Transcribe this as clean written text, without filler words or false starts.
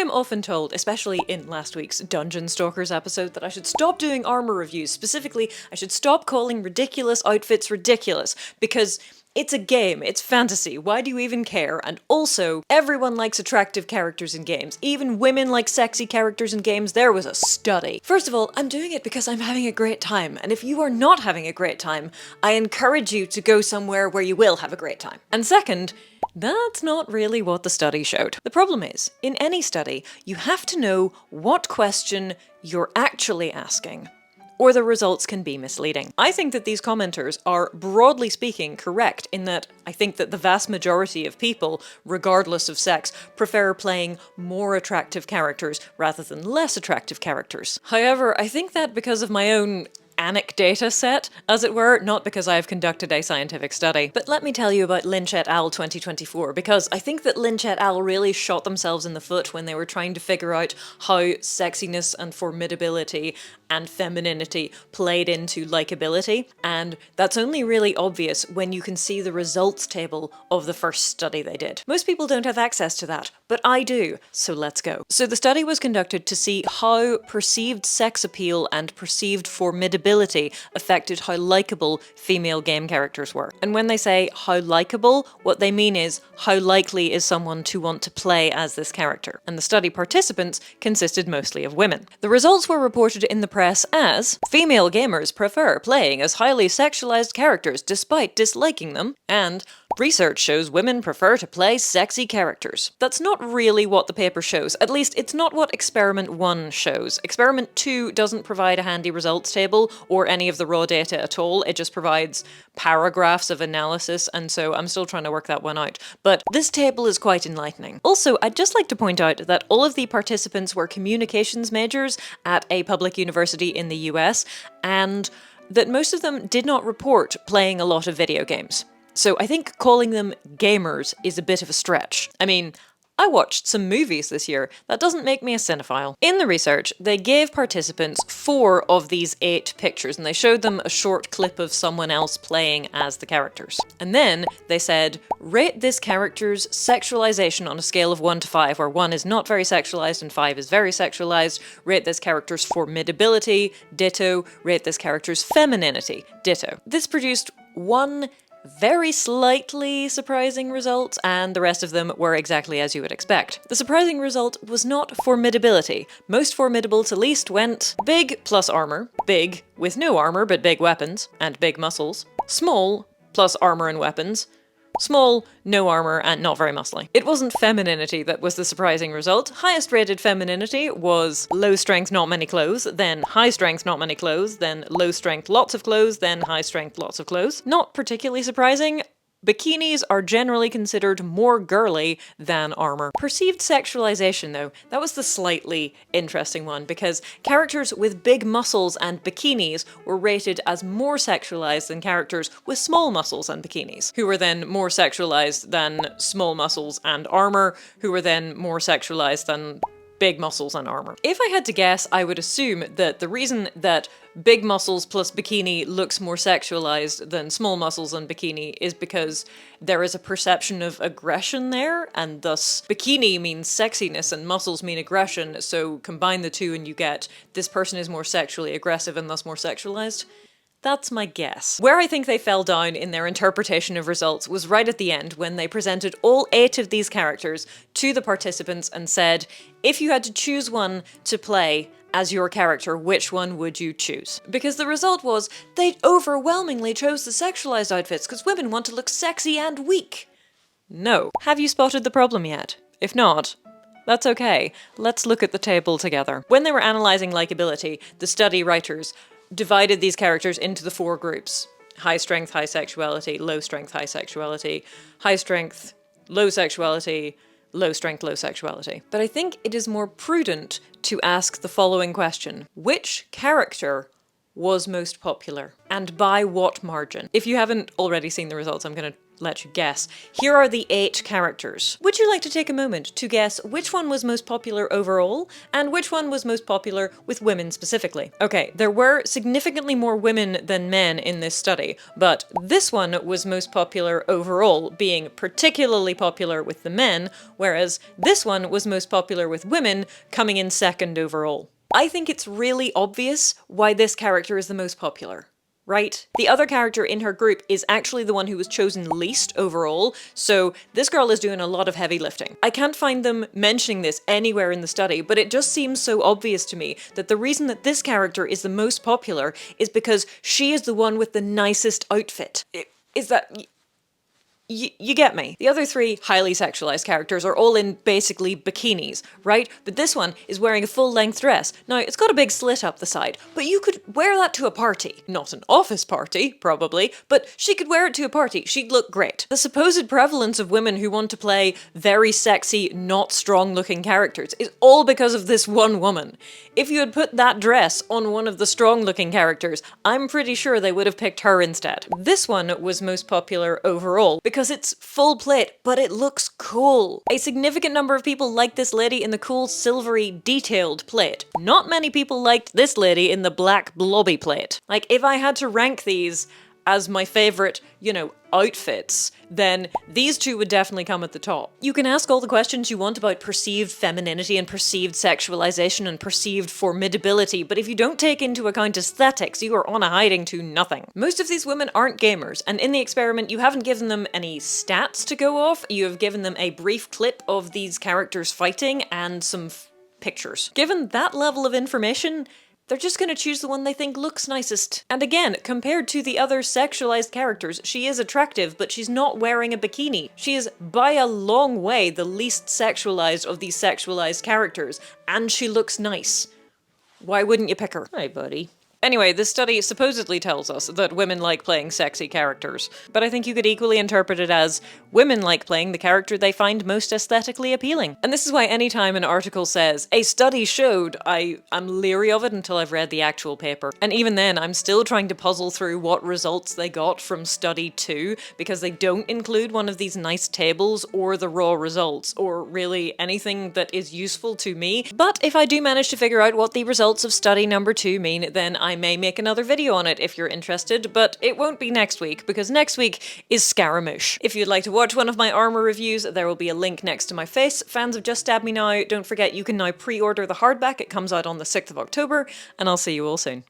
I'm often told, especially in last week's Dungeon Stalkers episode, that I should stop doing armor reviews. Specifically, I should stop calling ridiculous outfits ridiculous, because it's a game, it's fantasy, why do you even care? And also, everyone likes attractive characters in games. Even women like sexy characters in games. There was a study. First of all, I'm doing it because I'm having a great time, and if you are not having a great time, I encourage you to go somewhere where you will have a great time. And second, that's not really what the study showed. The problem is, in any study, you have to know what question you're actually asking, or the results can be misleading. I think that these commenters are, broadly speaking, correct in that I think that the vast majority of people, regardless of sex, prefer playing more attractive characters rather than less attractive characters. However, I think that because of my own anecdata set, as it were, not because I have conducted a scientific study. But let me tell you about Lynch et al. 2024, because I think that Lynch et al. Really shot themselves in the foot when they were trying to figure out how sexiness and formidability and femininity played into likability, and that's only really obvious when you can see the results table of the first study they did. Most people don't have access to that, but I do, so let's go. So the study was conducted to see how perceived sex appeal and perceived formidability affected how likable female game characters were. And when they say how likable, what they mean is how likely is someone to want to play as this character. And the study participants consisted mostly of women. The results were reported in the press as female gamers prefer playing as highly sexualized characters despite disliking them, and research shows women prefer to play sexy characters. That's not really what the paper shows. At least, it's not what Experiment 1 shows. Experiment 2 doesn't provide a handy results table or any of the raw data at all. It just provides paragraphs of analysis, and so I'm still trying to work that one out. But this table is quite enlightening. Also, I'd just like to point out that all of the participants were communications majors at a public university in the US, and that most of them did not report playing a lot of video games. So I think calling them gamers is a bit of a stretch. I mean, I watched some movies this year. That doesn't make me a cinephile. In the research, they gave participants 4 of these 8 pictures, and they showed them a short clip of someone else playing as the characters. And then they said, rate this character's sexualization on a scale of 1 to 5, where 1 is not very sexualized and 5 is very sexualized. Rate this character's formidability, ditto. Rate this character's femininity, ditto. This produced one very slightly surprising result, and the rest of them were exactly as you would expect. The surprising result was not formidability. Most formidable to least went big plus armor, big with no armor but big weapons and big muscles, small plus armor and weapons, small, no armor, and not very muscly. It wasn't femininity that was the surprising result. Highest rated femininity was low strength, not many clothes, then high strength, not many clothes, then low strength, lots of clothes, then high strength, lots of clothes. Not particularly surprising. Bikinis are generally considered more girly than armor. Perceived sexualization, though, that was the slightly interesting one, because characters with big muscles and bikinis were rated as more sexualized than characters with small muscles and bikinis, who were then more sexualized than small muscles and armor, who were then more sexualized than big muscles and armor. If I had to guess, I would assume that the reason that big muscles plus bikini looks more sexualized than small muscles and bikini is because there is a perception of aggression there, and thus bikini means sexiness and muscles mean aggression, so combine the two and you get this person is more sexually aggressive and thus more sexualized. That's my guess. Where I think they fell down in their interpretation of results was right at the end, when they presented all 8 of these characters to the participants and said, if you had to choose one to play as your character, which one would you choose? Because the result was they overwhelmingly chose the sexualized outfits because women want to look sexy and weak. No. Have you spotted the problem yet? If not, that's okay. Let's look at the table together. When they were analyzing likability, the study writers divided these characters into the 4 groups. High strength, high sexuality, low strength, high sexuality, high strength, low sexuality, low strength, low sexuality. But I think it is more prudent to ask the following question. Which character was most popular? And by what margin? If you haven't already seen the results, I'm going to let you guess. Here are the 8 characters. Would you like to take a moment to guess which one was most popular overall, and which one was most popular with women specifically? Okay, there were significantly more women than men in this study, but this one was most popular overall, being particularly popular with the men, whereas this one was most popular with women, coming in second overall. I think it's really obvious why this character is the most popular. Right? The other character in her group is actually the one who was chosen least overall, so this girl is doing a lot of heavy lifting. I can't find them mentioning this anywhere in the study, but it just seems so obvious to me that the reason that this character is the most popular is because she is the one with the nicest outfit. Is that... You get me. The other 3 highly sexualized characters are all in basically bikinis, right? But this one is wearing a full-length dress. Now, it's got a big slit up the side, but you could wear that to a party. Not an office party, probably, but she could wear it to a party. She'd look great. The supposed prevalence of women who want to play very sexy, not strong-looking characters is all because of this one woman. If you had put that dress on one of the strong-looking characters, I'm pretty sure they would have picked her instead. This one was most popular overall, because it's full plate, but it looks cool. A significant number of people liked this lady in the cool silvery detailed plate. Not many people liked this lady in the black blobby plate. Like, if I had to rank these as my favorite, outfits, then these 2 would definitely come at the top. You can ask all the questions you want about perceived femininity and perceived sexualization and perceived formidability, but if you don't take into account aesthetics, you are on a hiding to nothing. Most of these women aren't gamers, and in the experiment you haven't given them any stats to go off, you have given them a brief clip of these characters fighting and some pictures. Given that level of information, they're just gonna choose the one they think looks nicest. And again, compared to the other sexualized characters, she is attractive, but she's not wearing a bikini. She is by a long way the least sexualized of these sexualized characters, and she looks nice. Why wouldn't you pick her? Hi, buddy. Anyway, this study supposedly tells us that women like playing sexy characters, but I think you could equally interpret it as women like playing the character they find most aesthetically appealing. And this is why anytime an article says, a study showed, I'm leery of it until I've read the actual paper. And even then, I'm still trying to puzzle through what results they got from study 2, because they don't include one of these nice tables or the raw results, or really anything that is useful to me. But if I do manage to figure out what the results of study number 2 mean, then I may make another video on it if you're interested, but it won't be next week, because next week is Scaramouche. If you'd like to watch one of my armor reviews, there will be a link next to my face. Fans of Just Stab Me Now, don't forget you can now pre-order the hardback. It comes out on the 6th of October, and I'll see you all soon.